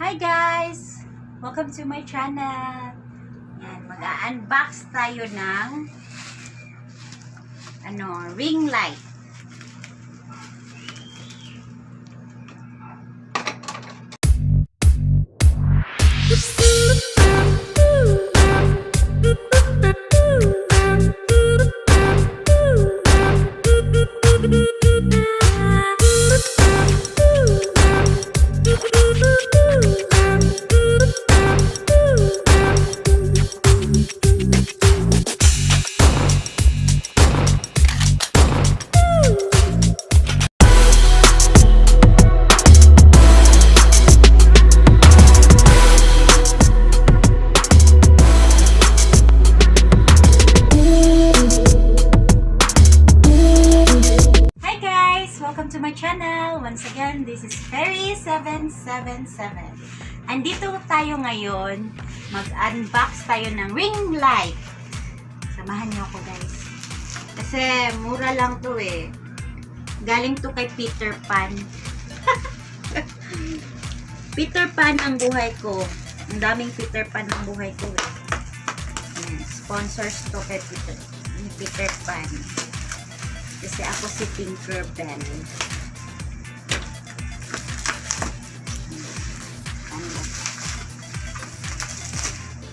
Hi guys! Welcome to my channel. Yan, mag-unbox tayo ng ring light. Welcome to my channel. Once again, this is Fairy777. Andito tayo ngayon. Mag-unbox tayo ng ring light. Samahan niyo ako guys. Kasi mura lang to eh. Galing to kay Peter Pan. Peter Pan ang buhay ko. Ang daming Peter Pan ang buhay ko eh. Sponsors to kay Peter Pan. Kasi ako si Tinkerbell.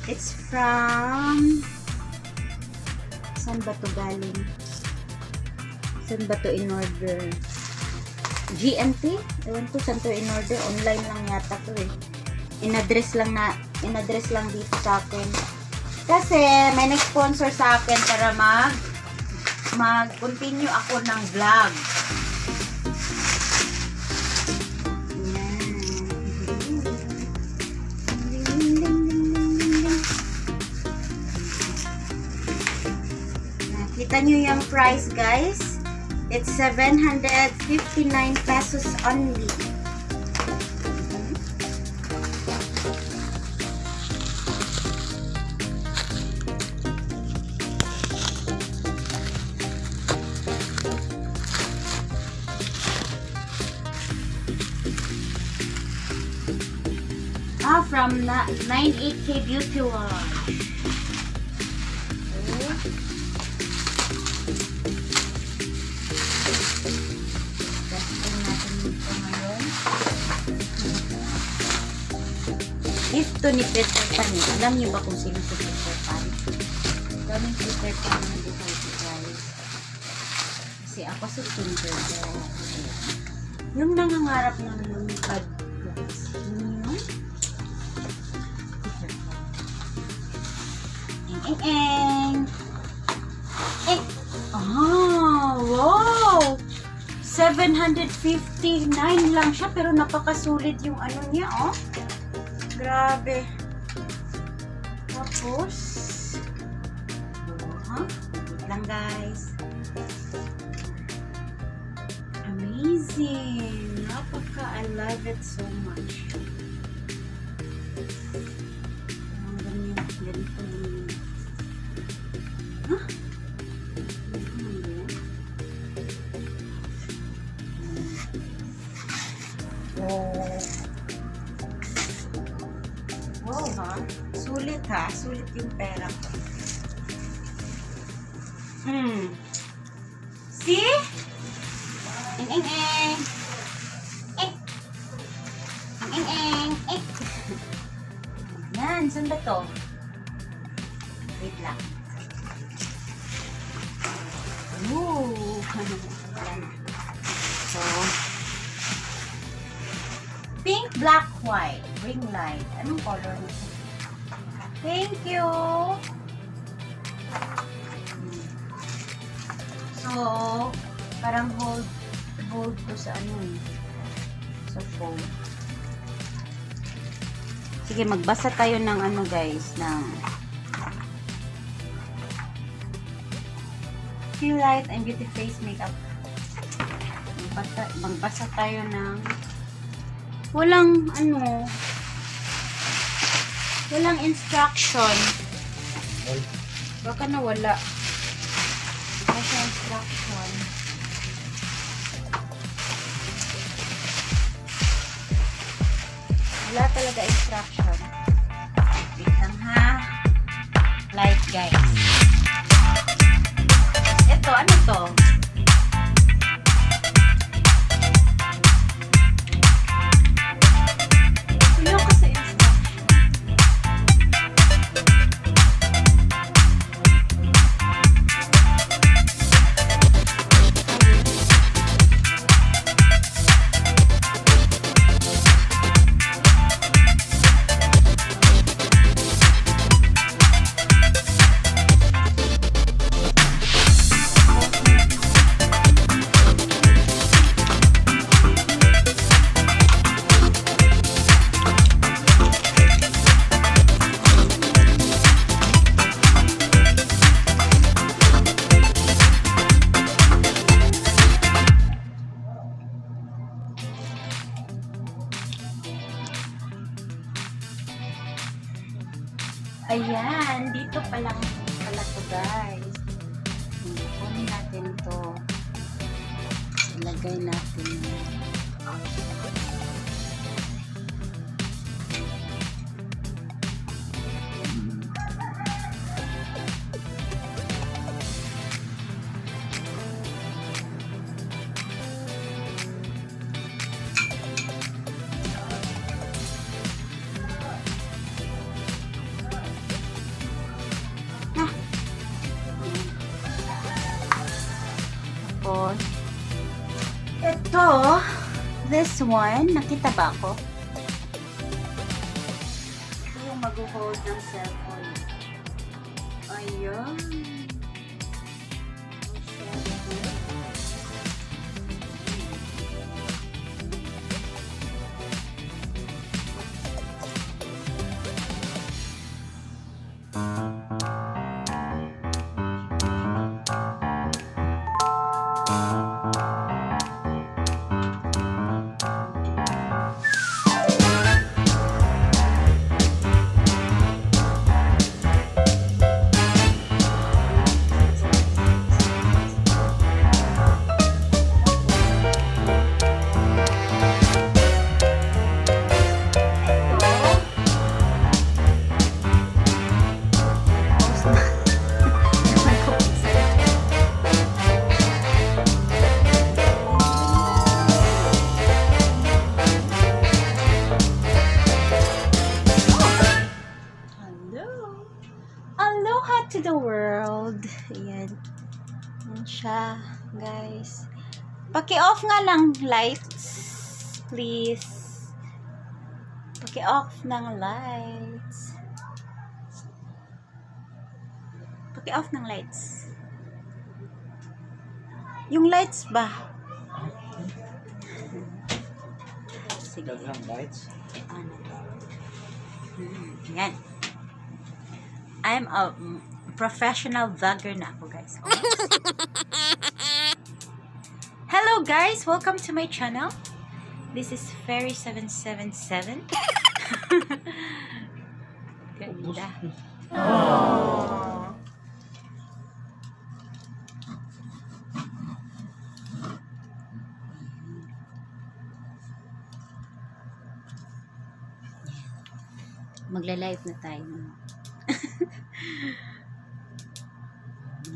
It's from... Saan ba to galing? Saan ba to in order? GMT? Ewan ko saan to in order. Online lang yata to eh. In-address lang dito sa akin. Kasi may nag-sponsor sa akin para mag-continue ako ng vlog. Nakita nyo yung price guys? It's 759 pesos only. From 98K Beauty Wash. Testing natin dito ngayon. Ito ni Peter Pan. Alam niyo ba kung sino si Peter Pan? Daming Peter Pan na dito guys. Kasi ako si Tinkerbell. Yung nangangarap ng lumipad guys. Wow! 759 lang siya pero napakasulit yung ano niya, oh. Grabe. Tapos wait lang guys. Amazing. I love it so much. Wow ha? Sulit ha? Sulit yung pera ko. See? Eng. Yan, saan ba to? Wait lang. Ooh. Yan. So, pink, black, white. Ring light. Anong color nito? Thank you! So, parang hold ko sa sa phone. Sige, magbasa tayo ng guys, ng Peel Light and Beauty Face Makeup. Magbasa tayo ng walang walang instruction. Baka nawala. Kasi instruction. Wala talaga instruction. Wait lang ha. Light guys. Ito, ano to? Wala ka sa instruction. Ayan, dito pa lang pala to guys. Kunin natin to. Ilagay natin. Tapos, ito, this one, nakita ba ako? Ito yung mag-hold ng cellphone. Ayan. Aloha to the world. Ayan. Ayan siya, guys. Paki-off nga lang lights. Please. Paki-off ng lights. Paki-off ng lights. Yung lights ba? Sige. Lights. Ano? Yan. I'm a professional vlogger na ako, guys. Okay? Hello, guys! Welcome to my channel. This is Fairy777. Ganda. Oh. Magla-live na tayo.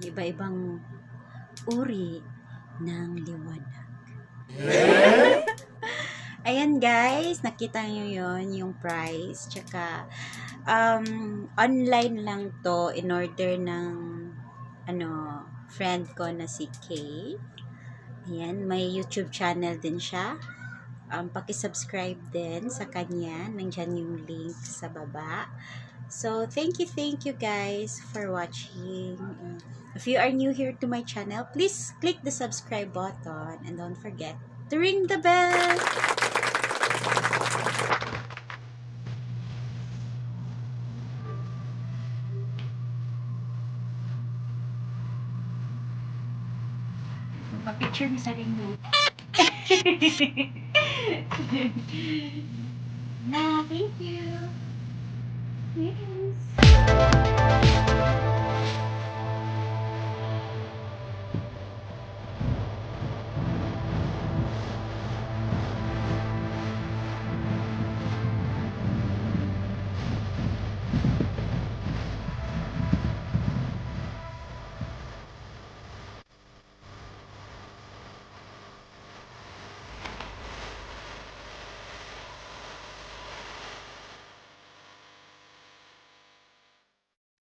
Iba-ibang uri ng liwanag. Ayan guys, nakita nyo yun, yung price. Tsaka, online lang to, in order ng, friend ko na si Kay. Ayan, may YouTube channel din siya. Paki-subscribe din sa kanya. Nandyan yung link sa baba. So, thank you guys for watching. If you are new here to my channel, please click the subscribe button and don't forget to ring the bell. Magpa-picture mo sa ring mo. Nah, thank you. Yes.